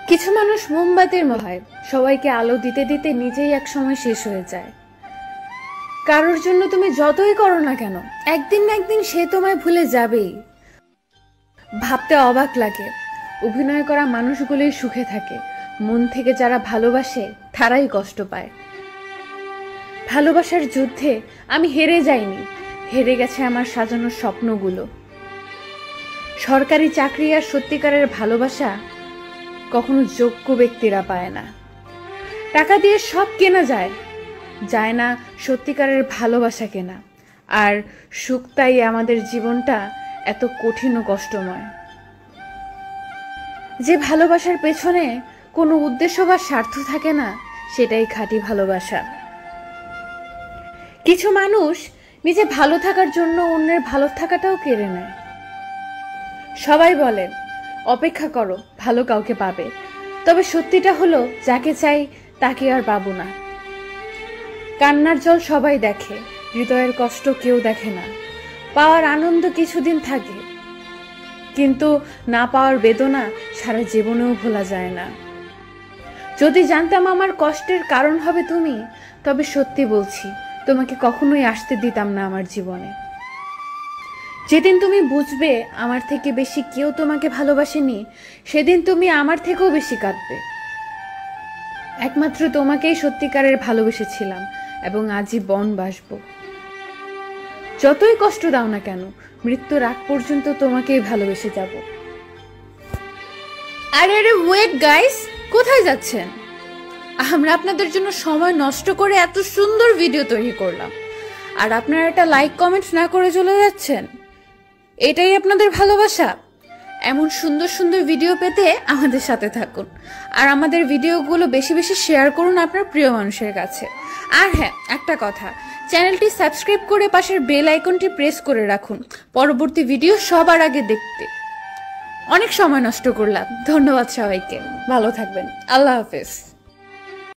কিছু মানুষ মোমবাতির মতো হয়, সবাইকে আলো দিতে দিতে নিজেই একসময় শেষ হয়ে যায়। কারোর জন্য তুমি যতই করো না কেন, একদিন না একদিন সে তোমায় ভুলে যাবেই। ভাবতে অবাক লাগে, অভিনয় করা মানুষগুলোই সুখে থাকে, মন থেকে যারা ভালোবাসে তারাই কষ্ট পায়। ভালোবাসার যুদ্ধে আমি হেরে যাইনি, হেরে গেছে আমার সাজানো স্বপ্নগুলো। সরকারি চাকরি আর সত্যিকারের ভালোবাসা কখনো যোগ্য ব্যক্তিরা পায় না। টাকা দিয়ে সব কেনা যায়, যায় না সত্যিকারের ভালোবাসা কেনা। আর সুখ তাই আমাদের জীবনটা এত কঠিন ও কষ্টময়। যে ভালোবাসার পেছনে কোনো উদ্দেশ্য বা স্বার্থ থাকে না, সেটাই খাঁটি ভালোবাসা। কিছু মানুষ নিজে ভালো থাকার জন্য অন্যের ভালো থাকাটাও কেড়ে নেয়। সবাই বলে অপেক্ষা করো, ভালো কাউকে পাবে। তবে সত্যিটা হলো, যাকে চাই তাকে আর পাবো না। কান্নার জল সবাই দেখে, হৃদয়ের কষ্ট কেউ দেখে না। পাওয়ার আনন্দ কিছুদিন থাকে, কিন্তু না পাওয়ার বেদনা সারা জীবনেও ভোলা যায় না। যদি জানতাম আমার কষ্টের কারণ হবে তুমি, তবে সত্যি বলছি তোমাকে কখনোই আসতে দিতাম না আমার জীবনে। যেদিন তুমি বুঝবে আমার থেকে বেশি কেউ তোমাকে ভালোবাসেনি, সেদিন তুমি আমার থেকেও বেশি কাঁদবে। একমাত্র তোমাকেই সত্যিকারের ভালোবেসেছিলাম এবং আজীবন বাসবো। যতই কষ্ট দাও না কেন, মৃত্যুর আগ পর্যন্ত তোমাকেই ভালোবেসে যাব। আরে আরে ওয়েট গাইস, কোথায় যাচ্ছেন? আমরা আপনাদের জন্য সময় নষ্ট করে এত সুন্দর ভিডিও তৈরি করলাম, আর আপনারা একটা লাইক কমেন্ট না করে চলে যাচ্ছেন। এটাই আপনাদের ভালোবাসা? এমন সুন্দর সুন্দর ভিডিও পেতে আমাদের সাথে থাকুন, আর আমাদের ভিডিওগুলো বেশি বেশি শেয়ার করুন আপনার প্রিয় মানুষের কাছে। আর হ্যাঁ, একটা কথা, চ্যানেলটি সাবস্ক্রাইব করে পাশের বেল আইকনটি প্রেস করে রাখুন পরবর্তী ভিডিও সবার আগে দেখতে। অনেক সময় নষ্ট করলাম, ধন্যবাদ সবাইকে, ভালো থাকবেন, আল্লাহ হাফেজ।